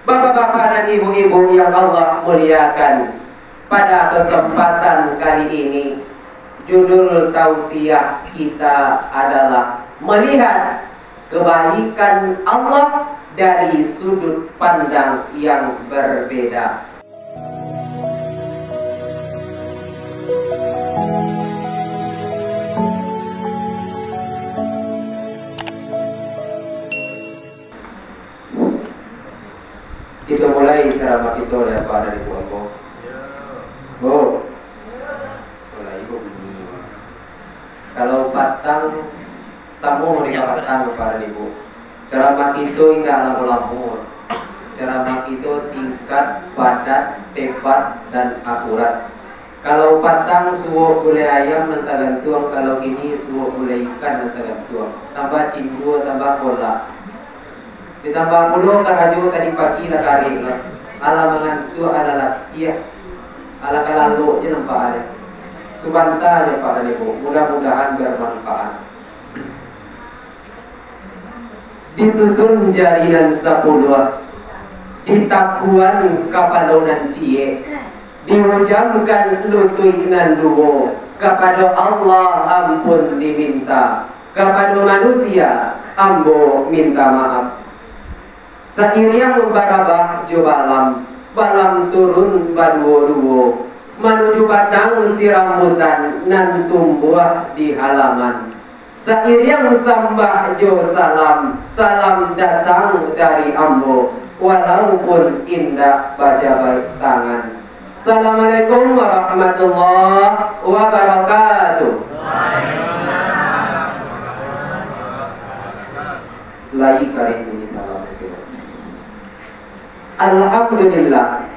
Bapak-bapak dan ibu-ibu yang Allah muliakan, pada kesempatan kali ini judul tausiah kita adalah melihat kebaikan Allah dari sudut pandang yang berbeda. Kita mulai ceramah kita ya Pak dari Bu Ambo. Bu, mulai Ibu bunyi. Kalau patang, tamu dengan patang Pak dari Bu. Ceramah kita tidak lamur-lamur. Ceramah kita singkat, padat, tepat, dan akurat. Kalau patang suwo gulai ayam nanti gantuang, kalau ini suwo gulai ikan nanti gantuang. Tambah cimbu, tambah kola. Ditambah puluh karena juga tadi pagi lah karin lah. Ala mengantu adalah siap. Ala kalalu je nampak ada. Subanta je Pak Ibu. Mudah-mudahan bermanfaat. Disusun jarinan 10, ditakuan kapalonan cie, dihujamkan lutuinan duo, kepada Allah ampun diminta, kepada manusia ambo minta maaf. Sairing barabah jubalam, balam turun baduo-duo, menuju batang si rambutan nan tumbuh di halaman. Sairing sambah jo salam, salam datang dari ambo, walaupun indah baca baik tangan. Assalamualaikum warahmatullahi wabarakatuh. Lagi kali ini salam. Alhamdulillah,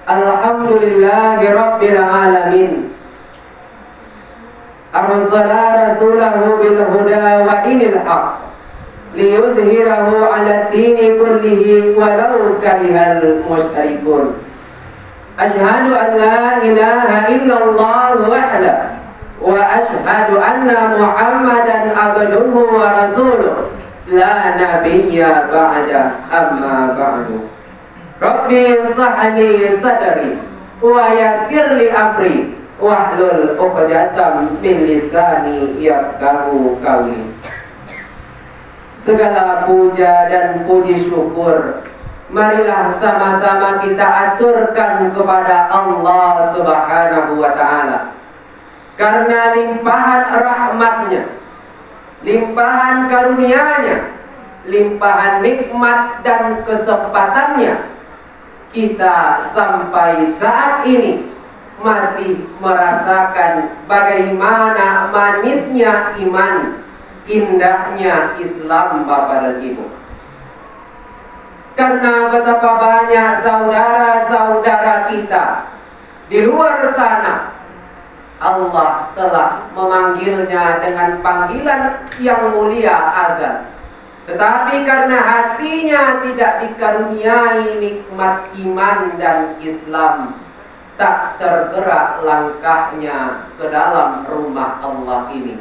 alhamdulillahi rabbil alamin. Arsala rasulahu bil huda wa dinil haq liyuzhirahu 'ala ad-dini kullihi walau karihal musyrikun. Asyhadu an la ilaha illallah wahdahu wa asyhadu anna Muhammadan abduhu wa rasuluh la nabiyya ba'da, amma ba'du. Rabbi sahli sadri wa yassirli amri wahlul 'uqdatam min lisani yafqahu qawli. Segala puja dan puji syukur marilah sama-sama kita aturkan kepada Allah Subhanahu wa taala. Karena limpahan rahmatnya, limpahan karunia-Nya, limpahan nikmat dan kesempatannya, kita sampai saat ini masih merasakan bagaimana manisnya iman, indahnya Islam Bapak dan Ibu. Karena betapa banyak saudara-saudara kita di luar sana, Allah telah memanggilnya dengan panggilan yang mulia azan. Tetapi karena hatinya tidak dikaruniai nikmat iman dan Islam, tak tergerak langkahnya ke dalam rumah Allah ini.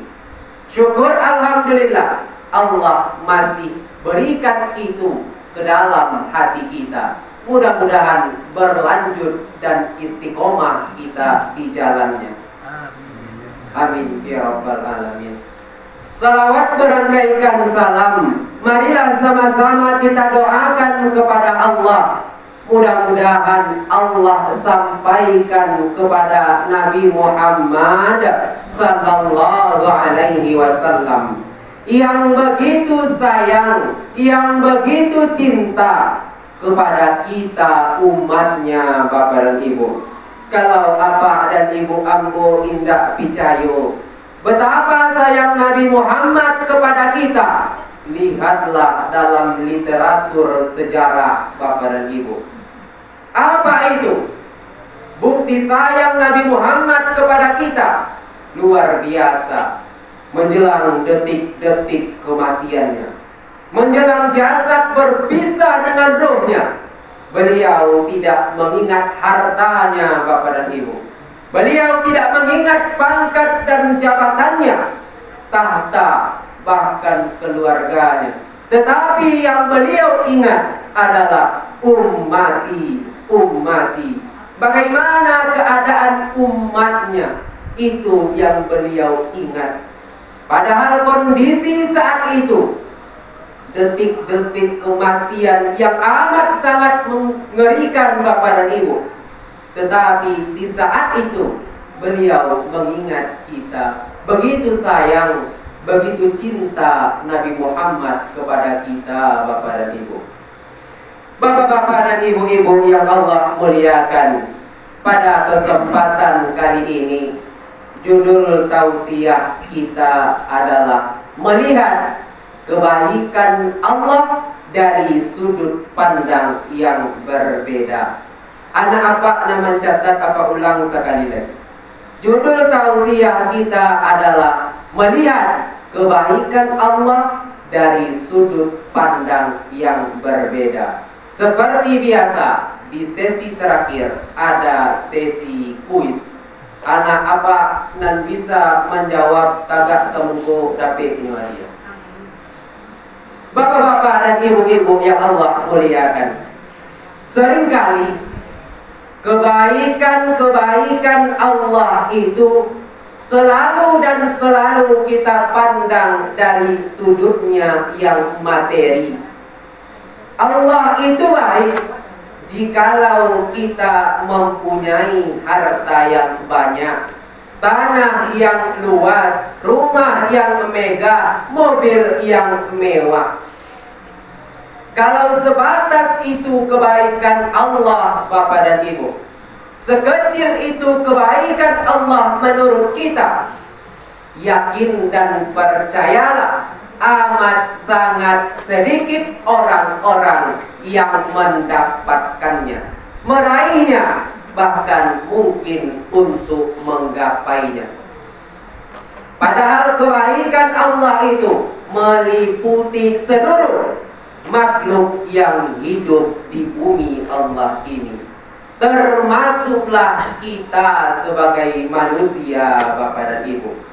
Syukur alhamdulillah, Allah masih berikan itu ke dalam hati kita. Mudah-mudahan berlanjut dan istiqomah kita di jalannya. Amin ya rabbal alamin. Salawat berangkaikan salam, marilah sama-sama kita doakan kepada Allah. Mudah-mudahan Allah sampaikan kepada Nabi Muhammad sallallahu alaihi wasallam yang begitu sayang, yang begitu cinta kepada kita umatnya Bapak dan Ibu. Kalau Bapak dan Ibu ambo indah picayo betapa sayang Nabi Muhammad kepada kita, lihatlah dalam literatur sejarah Bapak dan Ibu. Apa itu? Bukti sayang Nabi Muhammad kepada kita luar biasa. Menjelang detik-detik kematiannya, menjelang jasad berpisah dengan rohnya, beliau tidak mengingat hartanya Bapak dan Ibu. Beliau tidak mengingat pangkat dan jabatannya, tahta, bahkan keluarganya. Tetapi yang beliau ingat adalah ummati, ummati. Bagaimana keadaan umatnya, itu yang beliau ingat. Padahal kondisi saat itu, detik-detik kematian yang amat sangat mengerikan Bapak dan Ibu. Tetapi di saat itu beliau mengingat kita. Begitu sayang, begitu cinta Nabi Muhammad kepada kita Bapak dan Ibu. Bapak-bapak dan ibu-ibu yang Allah muliakan, pada kesempatan kali ini judul tausiah kita adalah melihat kebaikan Allah dari sudut pandang yang berbeda. Anak apa nama mencatat apa ulang sekali lagi. Judul tausiah kita adalah melihat kebaikan Allah dari sudut pandang yang berbeda. Seperti biasa, di sesi terakhir ada sesi kuis. Anak apa nan bisa menjawab tagak temunggu dapat ini dia. Bapak-bapak dan ibu-ibu yang Allah muliakan, seringkali kebaikan-kebaikan Allah itu selalu dan selalu kita pandang dari sudutnya yang materi. Allah itu baik jikalau kita mempunyai harta yang banyak, tanah yang luas, rumah yang megah, mobil yang mewah. Kalau sebatas itu kebaikan Allah Bapak dan Ibu, sekecil itu kebaikan Allah menurut kita, yakin dan percayalah, amat sangat sedikit orang-orang yang mendapatkannya, meraihnya, bahkan mungkin untuk menggapainya. Padahal kebaikan Allah itu meliputi seluruh makhluk yang hidup di bumi Allah ini, termasuklah kita sebagai manusia Bapak dan Ibu.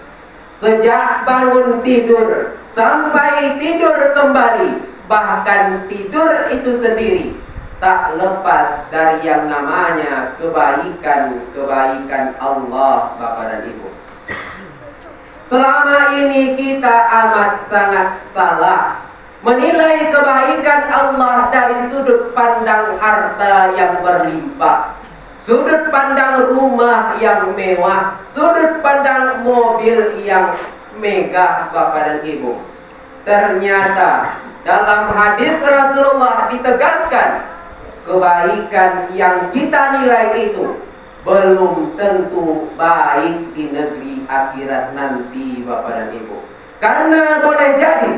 Sejak bangun tidur sampai tidur kembali, bahkan tidur itu sendiri tak lepas dari yang namanya kebaikan-kebaikan Allah Bapak dan Ibu. Selama ini kita amat sangat salah menilai kebaikan Allah dari sudut pandang harta yang berlimpah, sudut pandang rumah yang mewah, sudut pandang mobil yang megah Bapak dan Ibu. Ternyata dalam hadis Rasulullah ditegaskan, kebaikan yang kita nilai itu belum tentu baik di negeri akhirat nanti Bapak dan Ibu. Karena boleh jadi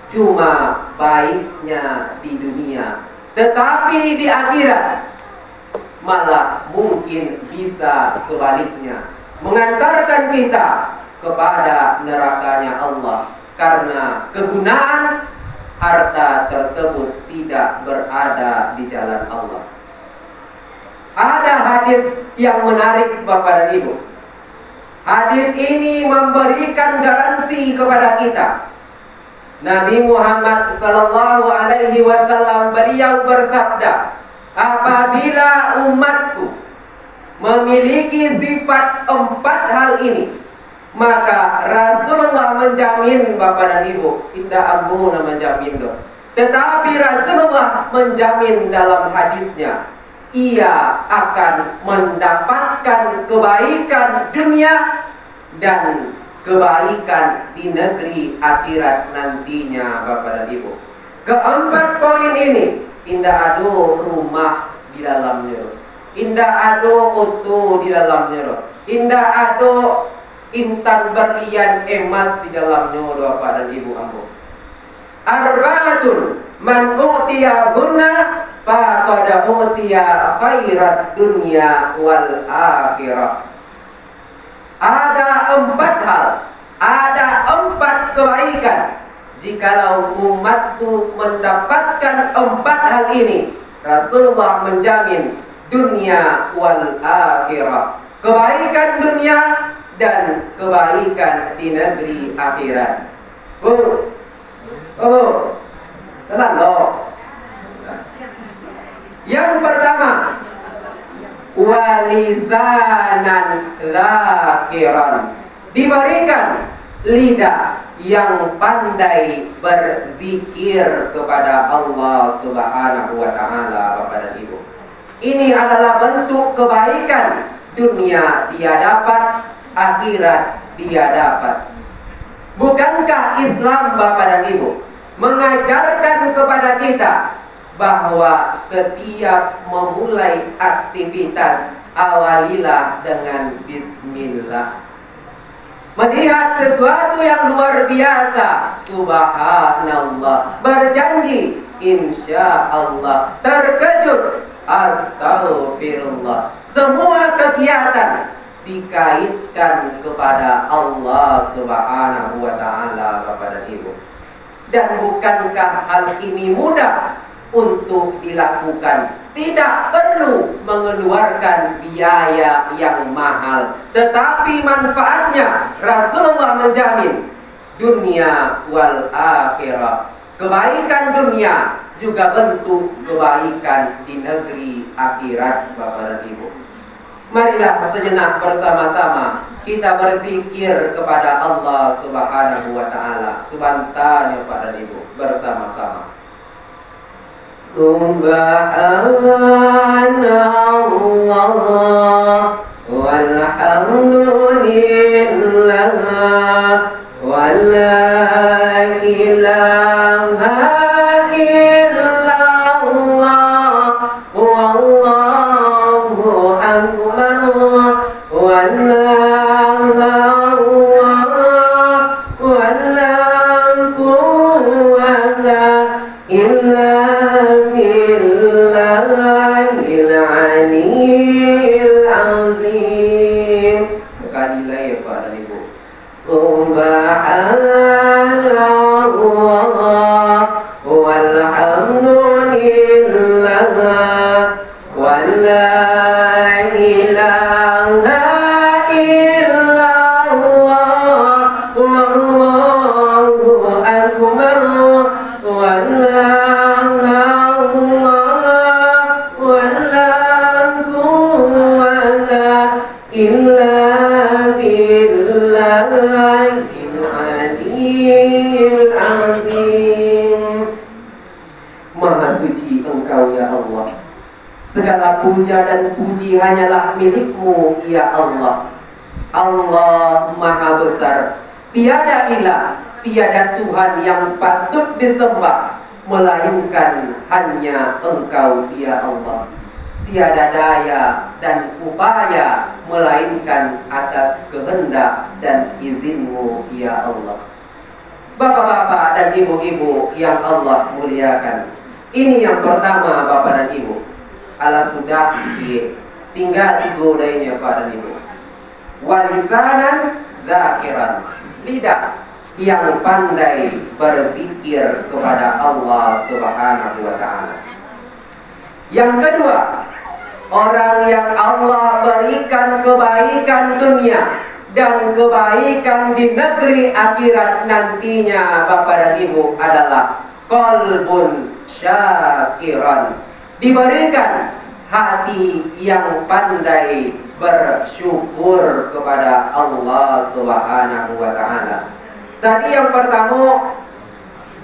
cuma baiknya di dunia, tetapi di akhirat malah mungkin bisa sebaliknya, mengantarkan kita kepada nerakanya Allah, karena kegunaan harta tersebut tidak berada di jalan Allah. Ada hadis yang menarik Bapak dan Ibu. Hadis ini memberikan garansi kepada kita. Nabi Muhammad sallallahu alaihi wasallam beliau bersabda, apabila umatku memiliki sifat 4 hal ini, maka Rasulullah menjamin Bapak dan Ibu, tidak ambu nama menjamin dong. Tetapi Rasulullah menjamin dalam hadisnya, ia akan mendapatkan kebaikan dunia dan kebaikan di negeri akhirat nantinya Bapak dan Ibu. Keempat poin ini, indah ado rumah di dalamnya, indah ado utuh di dalamnya, indah ado intan berlian emas di dalamnya Bapak dan Ibu ambo. Arba'atun man u'tiya hunna faqad u'tiya khairat dunya wal akhirah. Ada 4 hal, ada 4 kebaikan. Jikalau umatku mendapatkan 4 hal ini, Rasulullah menjamin dunia wal akhirah, kebaikan dunia dan kebaikan di negeri akhirat. Tenang loh. Yang pertama, walisanan zakiran, diberikan lidah yang pandai berzikir kepada Allah Subhanahu wa Ta'ala. Bapak dan Ibu, ini adalah bentuk kebaikan. Dunia dia dapat, akhirat dia dapat. Bukankah Islam, Bapak dan Ibu, mengajarkan kepada kita bahwa setiap memulai aktivitas awalilah dengan bismillah. Melihat sesuatu yang luar biasa, subhanallah, berjanji insya Allah, terkejut, astagfirullah. Semua kegiatan dikaitkan kepada Allah Subhanahu wa Ta'ala, Bapak dan Ibu. Dan bukankah hal ini mudah untuk dilakukan? Tidak perlu mengeluarkan biaya yang mahal, tetapi manfaatnya Rasulullah menjamin dunia wal akhirah. Kebaikan dunia juga bentuk kebaikan di negeri akhirat, Bapak dan Ibu. Marilah sejenak bersama-sama kita berzikir kepada Allah Subhanahu wa Ta'ala. Subhanallah, Bapak dan Ibu, bersama-sama. Subhanallah walhamdulillah wa la ilaha illallah wallahu akbar wa la quwwata illa billahil aliyyil azim. Sekali lagi, Pak dan Ibu. Subhanallah walhamdulillah wa la ilaha illallah wallahu akbar wa la illa billahil aliyyil azim. Maha suci Engkau ya Allah, segala puja dan puji hanyalah milik-Mu ya Allah. Allah Maha besar, tiada ilah, tiada Tuhan yang patut disembah melainkan hanya Engkau ya Allah. Tiada daya dan upaya melainkan atas kehendak dan izin-Mu ya Allah. Bapak-bapak dan ibu-ibu yang Allah muliakan, ini yang pertama, Bapak dan Ibu. Ala sudah tinggal digodainya, Pak dan Ibu. Walisanan zakiran, lidah yang pandai berzikir kepada Allah Subhanahu wa Ta'ala. Yang kedua, orang yang Allah berikan kebaikan dunia dan kebaikan di negeri akhirat nantinya, Bapak dan Ibu, adalah qalbun syakiran, diberikan hati yang pandai bersyukur kepada Allah Subhanahu wa Ta'ala. Tadi yang pertama,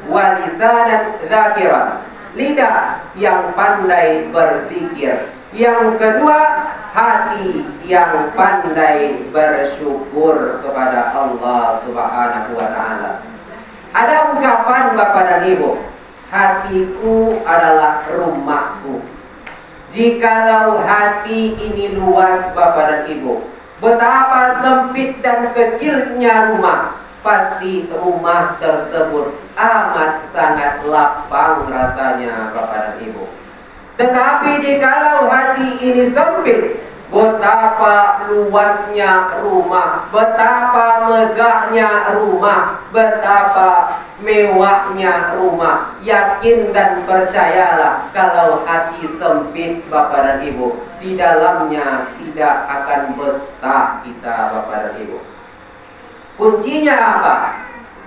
walisanan zakiran, lidah yang pandai berzikir. Yang kedua, hati yang pandai bersyukur kepada Allah Subhanahu wa Ta'ala. Ada ungkapan, Bapak dan Ibu, hatiku adalah rumahku. Jikalau hati ini luas, Bapak dan Ibu, betapa sempit dan kecilnya rumah, pasti rumah tersebut amat sangat lapang rasanya, Bapak dan Ibu. Tetapi jikalau hati ini sempit, betapa luasnya rumah, betapa megahnya rumah, betapa mewahnya rumah. Yakin dan percayalah, kalau hati sempit, Bapak dan Ibu, di dalamnya tidak akan betah kita, Bapak dan Ibu. Kuncinya apa?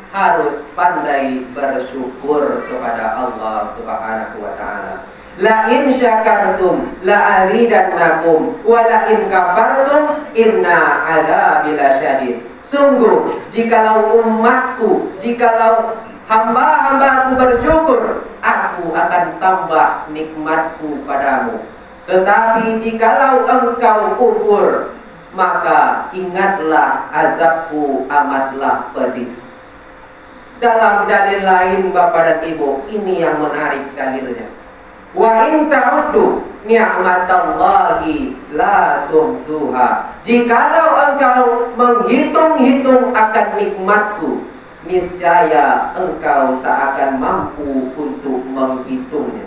harus pandai bersyukur kepada Allah Subhanahu wa taala. La in syakartum la azidannakum wa la in kafartum inna adzabi lasyadid. Sungguh jikalau umatku, jikalau hamba-hambaku bersyukur, aku akan tambah nikmatku padamu. Tetapi jikalau engkau kufur, maka ingatlah azabku amatlah pedih. Dalam dalil lain Bapak dan Ibu, ini yang menarik dalilnya. Wa in ta'uddu ni'matallahi la tuhsuha. Jikalau engkau menghitung-hitung akan nikmatku, niscaya engkau tak akan mampu untuk menghitungnya.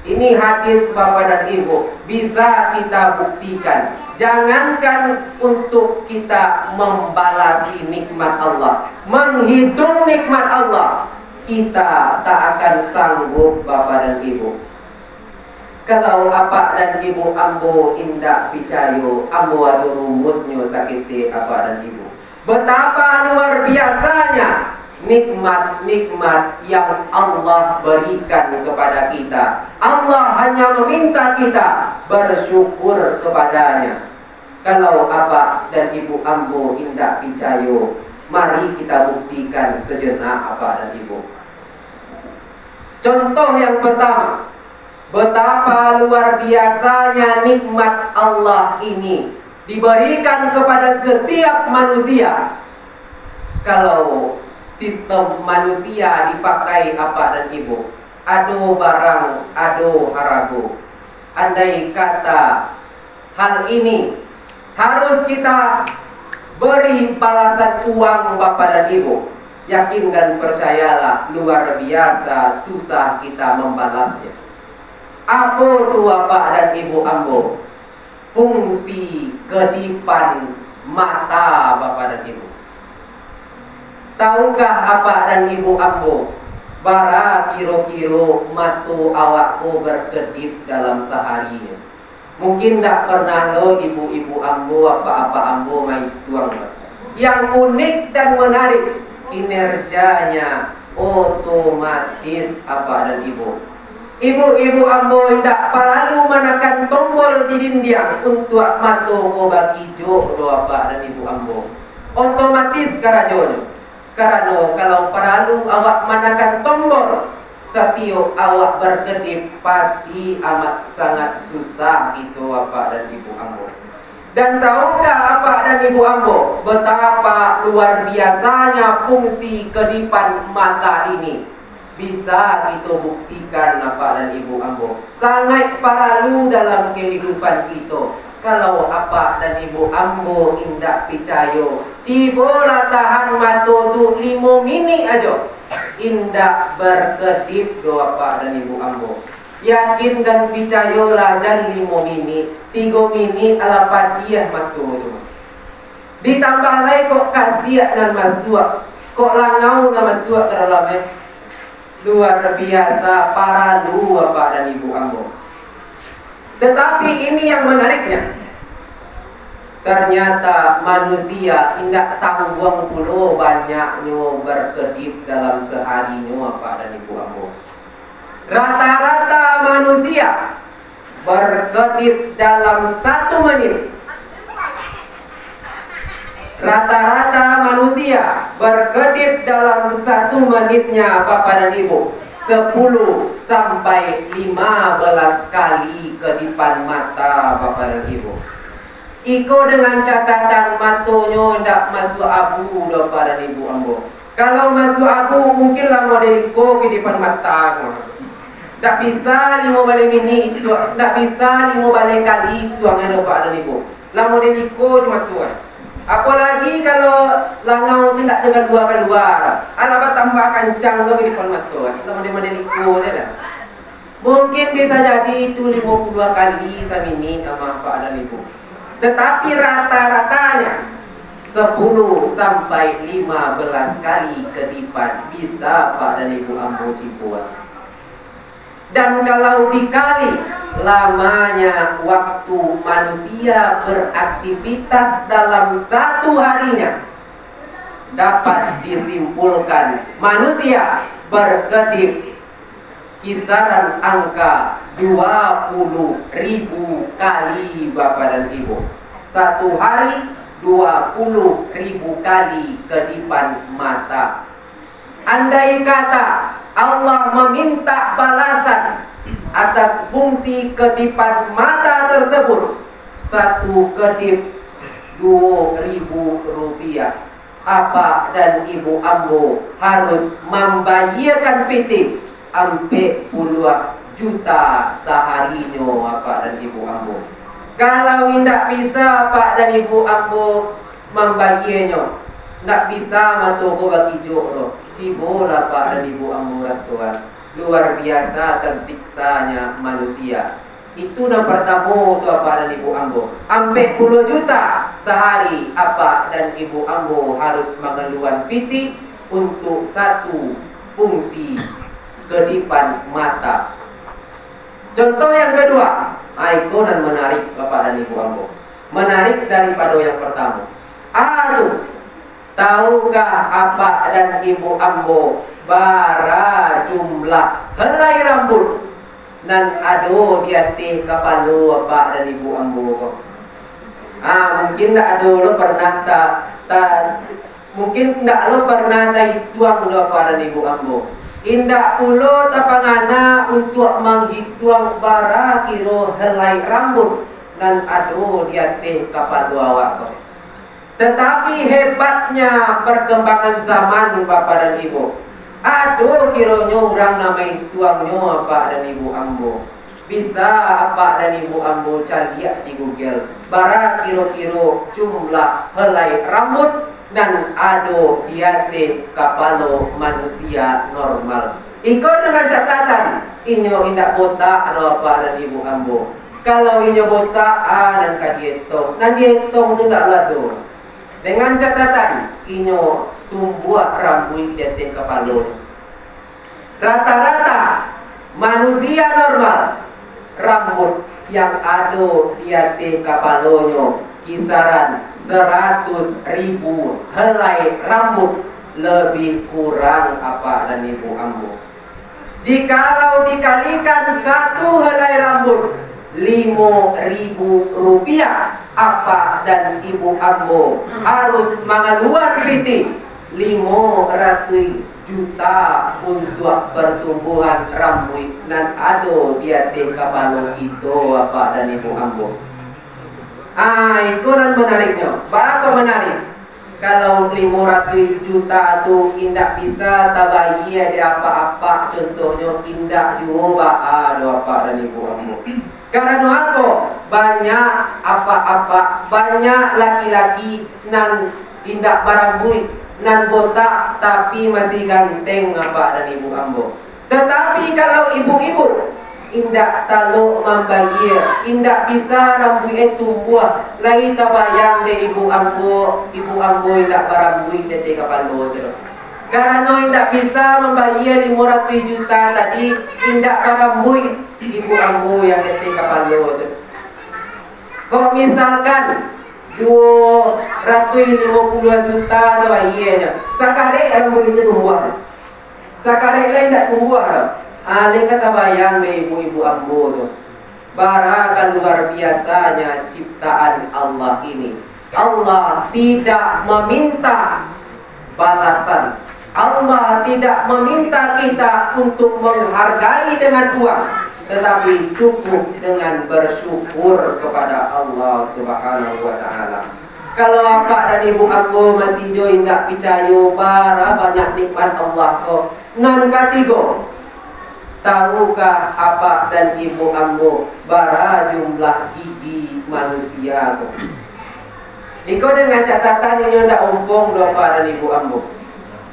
Ini hadis Bapak dan Ibu bisa kita buktikan. Jangankan untuk kita membalasi nikmat Allah, menghitung nikmat Allah, kita tak akan sanggup Bapak dan Ibu. Kalau Bapak dan Ibu ambo indak picayo, ambo adu rumusnya sakiti Bapak dan Ibu. Betapa luar biasanya nikmat-nikmat yang Allah berikan kepada kita. Allah hanya meminta kita bersyukur kepadanya. Kalau Bapak dan Ibu ambo indak picayo, mari kita buktikan sejenak Bapak dan Ibu. Contoh yang pertama, betapa luar biasanya nikmat Allah ini diberikan kepada setiap manusia. Kalau sistem manusia dipakai Bapak dan Ibu, ado barang, ado harago. Andai kata hal ini harus kita beri balasan uang Bapak dan Ibu, yakin dan percayalah luar biasa susah kita membalasnya. Apa tu Bapak dan Ibu ambo? Fungsi kedipan mata Bapak dan Ibu. Tahukah Bapak dan Ibu ambo, bara kiro-kiro matu awakku berkedip dalam seharinya? Mungkin tak pernah lo ibu-ibu ambo, apa-apa ambo main tuang. Yang unik dan menarik, kinerjanya otomatis Bapak dan Ibu. Ibu-ibu ambo tidak perlu menekan tombol di dinding untuk matu ko bagi jo do Bapak dan Ibu ambo. Otomatis karajonya. Karena kalau perlu awak menekan tombol, setiap awak berkedip pasti amat sangat susah itu Bapak dan Ibu ambo. Dan tahukah Bapak dan Ibu ambo betapa luar biasanya fungsi kedipan mata ini? Bisa kita buktikan Bapak dan Ibu ambo. Sangat perlu dalam kehidupan kita. Kalau Bapak dan Ibu ambo indak picayo, cibola tahan mato tu 5 minit aja, indak berkedip do Bapak dan Ibu ambo. Yakin dan picayolah dan 5 minit, 3 minit ala padiah mato tu. Ditambah lagi kok kasiat dan masuk, kok langau dan masuk ke dalamnya. Luar biasa para lu Bapak dan Ibu ambo. Tetapi ini yang menariknya, ternyata manusia tidak tanggung puluh banyaknya berkedip dalam seharinya Bapak dan Ibu ambo. Rata-rata manusia berkedip dalam 1 menit. Rata-rata manusia berkedip dalam 1 menitnya Bapak dan Ibu 10 sampai 15 kali kedipan mata Bapak dan Ibu. Iko dengan catatan matonya tidak masuk abu Bapak dan Ibu ambo. Kalau masuk abu mungkinlah model iko kedipan mata. Tak bisa 5 balik mini itu, tak bisa 5 balik kali itu Bapak dan Ibu. Lah model iko cuma tuan. Apalagi kalau langau tidak dengan keluar, alamat tambah kencang lagi di depan mata. Model-model itu saja. Mungkin bisa jadi itu 52 kali samini sama Bapak dan Ibu. Tetapi rata-ratanya 10 sampai 15 kali kedipan bisa Pak dan Ibu ambo cipuan. Dan kalau dikali lamanya waktu manusia beraktivitas dalam 1 harinya, dapat disimpulkan manusia berkedip kisaran angka 20.000 kali Bapak dan Ibu. Satu hari 20.000 kali kedipan mata. Andai kata Allah meminta balasan atas fungsi kedipan mata tersebut, satu kedip 2.000 rupiah, apa dan Ibu Ambo harus membayarkan PT sampai puluhan juta seharinya Pak dan Ibu Ambo. Kalau tidak bisa Pak dan Ibu Ambo membayarnya, tidak bisa matoko bagi joko, cibola Pak dan Ibu Ambo rasuan. Luar biasa tersiksanya manusia. Itu yang pertama tuh Pak dan Ibu Ambo. Sampai puluh juta sehari apa dan Ibu Ambo harus mengeluarkan PT untuk satu fungsi kedipan mata. Contoh yang kedua, itu dan menarik Bapak dan Ibu Ambo. Menarik daripada yang pertama. Aduh, tahukah apa dan Ibu Ambo bara jumlah helai rambut dan ado di hati kepala Bapak dan Ibu Ambo? Mungkin tak ada lo pernah mungkin tak lo pernah tuang lo Bapak dan Ibu Ambo. Indah pulo tapangana untuk menghitung bara kilo helai rambut dan ado di hati kepala awak. Tetapi hebatnya perkembangan zaman Bapak dan Ibu. Aduh kironya orang namai tuangnya Bapak dan Ibu Ambo. Bisa Bapak dan Ibu Ambo cari di Google. Bara kiro-kiro jumlah helai rambut dan ado di hati kepala manusia normal. Iko dengan catatan inyo indak botak Bapak dan Ibu Ambo. Kalau inyo botak dan kadietong. Dan dietong tu ndak lado. Dengan catatan inyo tumbuh rambut di atas kepala. Rata-rata manusia normal rambut yang ada di atas kepalanya kisaran 100.000 helai rambut, lebih kurang apa dan Ibu Ambo. Jikalau dikalikan satu helai rambut 5.000 rupiah, apa dan Ibu Ambo harus mengeluarkan PT 500 juta untuk pertumbuhan rambut dan ado di atas kepala itu apa dan Ibu Ambo. Itu kan menariknya. Bakal menarik. Kalau 500 juta tu indak bisa tabayi ada apa-apa, contohnya indak juga ada apa dan Ibu Ambo. Karena apa? Banyak apa-apa, banyak laki-laki nan indak barambut, nan botak tapi masih ganteng apa dan Ibu Ambo. Tetapi kalau ibu-ibu indak tahu membayar, indak bisa rambutnya tumbuh, lagi tabayang de Ibu Ambo indak barambut de kepala tu. Karena indak bisa membayar 500 juta tadi, indak barambut Ibu Ambo yang de kepala tu. Kok misalkan 250 juta tabayarnya, sekarang rambutnya tumbuh, sekarang lain tidak tumbuh. Alih kata bayang deh ibu-ibu Ambo tuh. Bara luar biasanya ciptaan Allah ini. Allah tidak meminta balasan. Allah tidak meminta kita untuk menghargai dengan uang, tetapi cukup dengan bersyukur kepada Allah Subhanahu wa Ta'ala. Kalau Bapak dan Ibu Ambo masih join tak percaya bara banyak nikmat Allah kok. Nan katigo. Tahukah apa dan Ibu Ambo bara jumlah gigi manusia tu? Iko dengan catatan ini ndak umpung Bapak dan Ibu Ambo.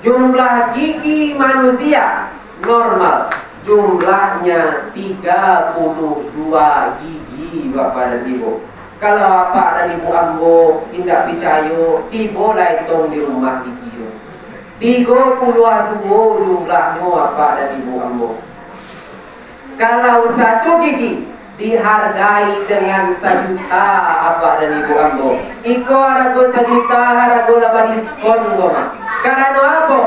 Jumlah gigi manusia normal jumlahnya 32 gigi Bapak dan Ibu. Kalau Bapak dan Ibu Ambo tidak percaya, cibola hitung di rumah gigi. 32 jumlahnya Bapak dan Ibu Ambo. Kalau satu gigi dihargai dengan 1 juta apa dan Ibu Ambo. Iko harago 1 juta harago laba diskon goma. Karena apa?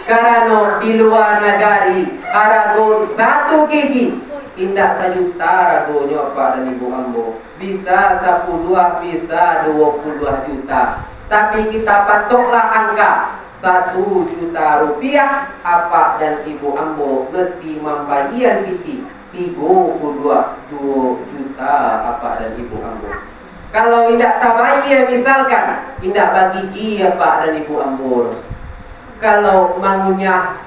Karena di luar negari aragon satu gigi indak sejuta ragonya Pak dan Ibu Ambo. Bisa 10, bisa 20 juta. Tapi kita patoklah angka 1 juta rupiah. Apa dan Ibu Ambo mesti membayar piti 32 juta apa dan Ibu Ambo. Kalau tidak tabayar misalkan tidak bagi dia Pak dan Ibu Ambo. Kalau mangunyah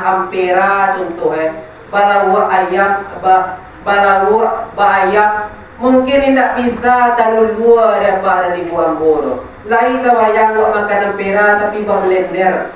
ampera contohnya balawa ayam balawa bayam mungkin tidak bisa dan luar ya Pak dan Ibu Ambo. Lain tabayang makan ampera tapi blender.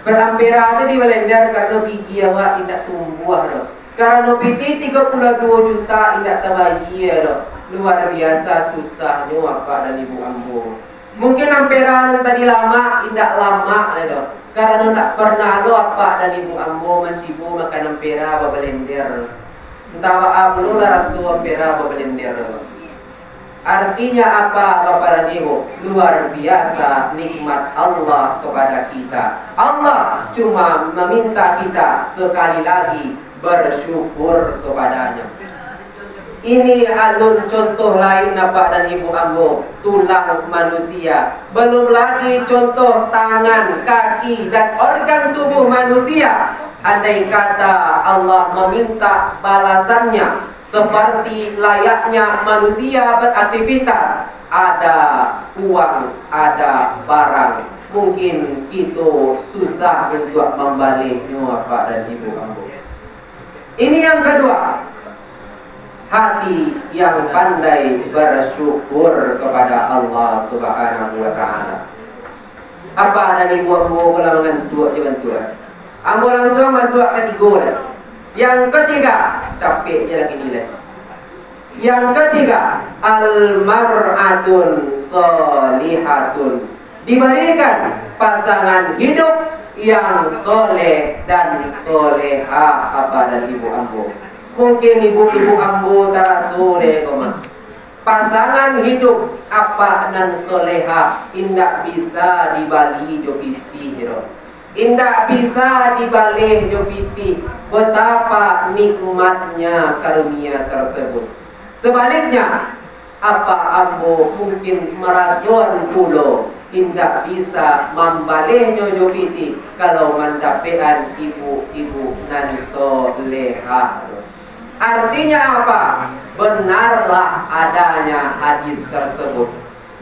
Berampera itu di blender karena gigi awak tidak tumbuh loh. Karena piti 32 juta tidak tabayar loh. Luar biasa susahnya Pak dan Ibu Ambo. Mungkin ampera yang tadi lama, tidak lama loh. Karena tidak pernah lo apa dan Ibu Ambo mencibu makan ampera blender. Entah apa lo rasu ampera blender. Artinya apa Bapak dan Ibu? Luar biasa nikmat Allah kepada kita. Allah cuma meminta kita sekali lagi bersyukur kepadanya. Ini alur contoh lain Bapak dan Ibu Ambo, tulang manusia. Belum lagi contoh tangan, kaki dan organ tubuh manusia. Andai kata Allah meminta balasannya seperti layaknya manusia beraktivitas, ada uang, ada barang, mungkin itu susah untuk membaliknya Bapak dan Ibu Ambo. Ini yang kedua, hati yang pandai bersyukur kepada Allah Subhanahu wa Ta'ala. Apa dan Ibu Ambo kalau mengantuk je Ambo langsung masuk ketiga. Yang ketiga, capek je lagi nilai. Yang ketiga, al-mar'atun solihatun. Diberikan pasangan hidup yang soleh dan solehah apa dan Ibu Ambo. Mungkin ibu-ibu Ambo tarasu deh koma. Pasangan hidup apa dan soleha indak bisa dibali jopiti hero. Indak bisa dibalik jopiti. Betapa nikmatnya karunia tersebut. Sebaliknya, apa Ambo mungkin merasuan pulau indak bisa membalihnya jopiti kalau mendapatkan ibu-ibu nan soleha. Artinya apa? Benarlah adanya hadis tersebut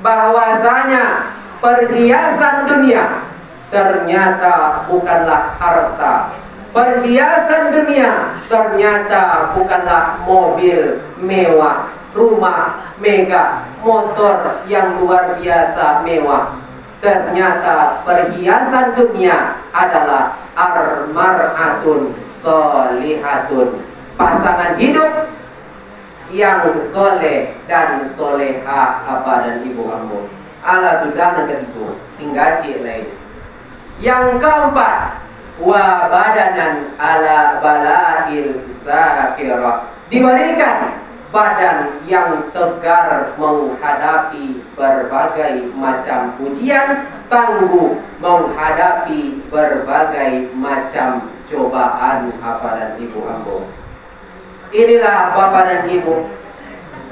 bahwasanya perhiasan dunia ternyata bukanlah harta. Perhiasan dunia ternyata bukanlah mobil mewah, rumah megah, motor yang luar biasa mewah. Ternyata perhiasan dunia adalah al-mar'atun solihatun. Pasangan hidup yang soleh dan solehah apa dan Ibu Ambo. Allah sudah negeri itu tinggal cik lain. Yang keempat, wa badanan ala balail sakirah. Diberikan badan yang tegar menghadapi berbagai macam ujian, tangguh menghadapi berbagai macam cobaan apa dan Ibu Ambo. Inilah Bapak dan Ibu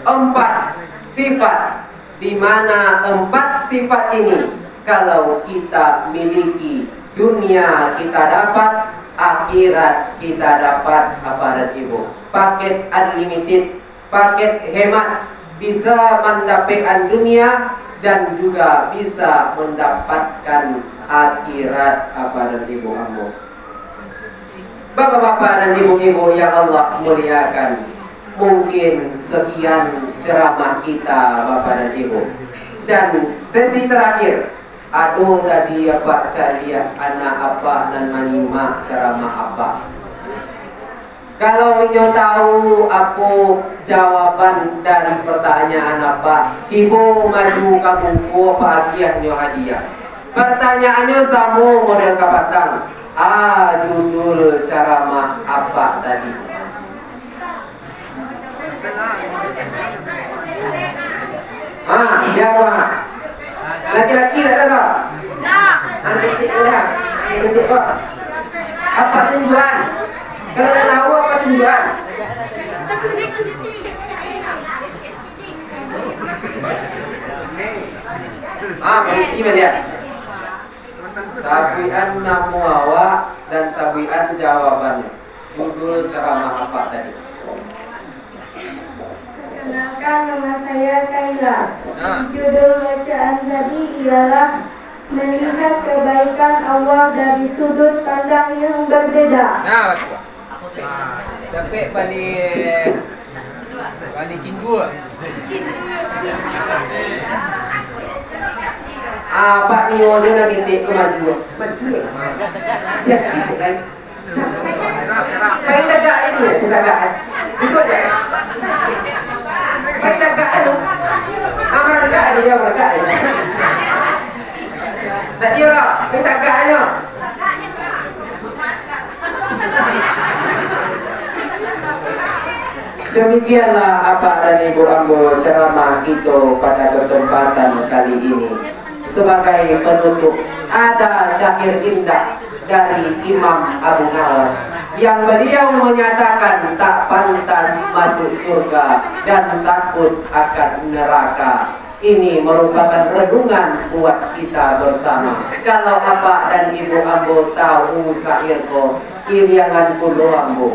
4 sifat, di mana 4 sifat ini kalau kita miliki, dunia kita dapat, akhirat kita dapat apa dan Ibu. Paket unlimited, paket hemat, bisa mendapatkan dunia dan juga bisa mendapatkan akhirat apa dan Ibu Ambo. Bapak-bapak dan ibu-ibu yang Allah muliakan, mungkin sekian ceramah kita Bapak dan Ibu. Dan sesi terakhir, aduh tadi apa carian anak apa dan menyimak ceramah apa. Kalau inyo tahu apa jawaban dari pertanyaan apa, cibo maju kamu ko hadiah. Pertanyaannya sama model kapatang. Judul ceramah apa tadi? Siapa? Laki-laki tak ada? Tak. titik lah. Titik kok. Apa tujuan? Kalau dah tahu apa tujuan? Berisi melihat. Sabian namuawa dan sabian jawabannya. Judul ceramah apa tadi? Perkenalkan, nama saya Kaila. Judul bacaan tadi ialah melihat kebaikan Allah dari sudut pandang yang berbeda. Nah, dapat balik cindu. Apa ni orang nak titik ke maju? Ya, kan? Paling tegak itu, tegak. Itu aja. Paling tegak itu. Amal tegak aja, dia tegak aja. Tak dia lah, paling tegak aja. Demikianlah apa dan Ibu Ambo ceramah itu pada kesempatan kali ini. Sebagai penutup, ada syair indah dari Imam Abu Nawas yang beliau menyatakan tak pantas masuk surga dan takut akan neraka. Ini merupakan renungan buat kita bersama. Kalau Bapak dan Ibu Ambo tahu syairku, iriangan kulo Ambo.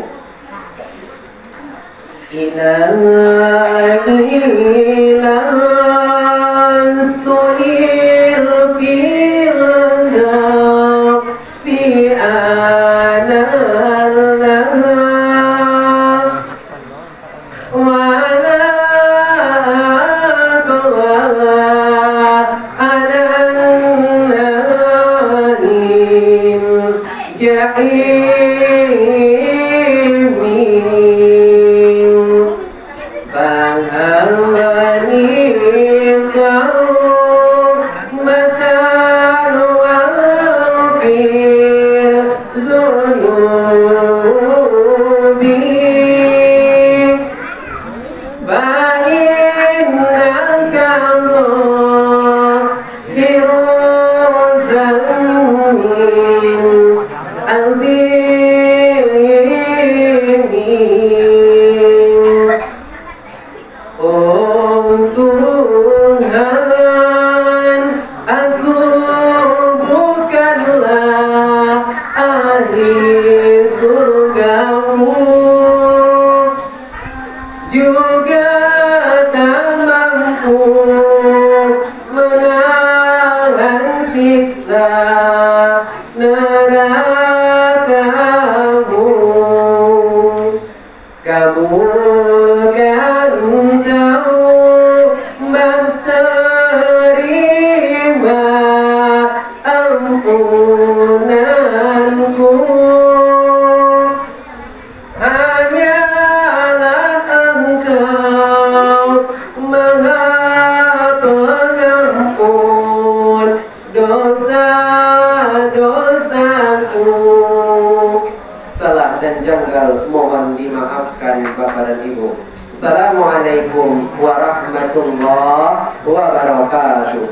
Assalamualaikum warahmatullahi wabarakatuh.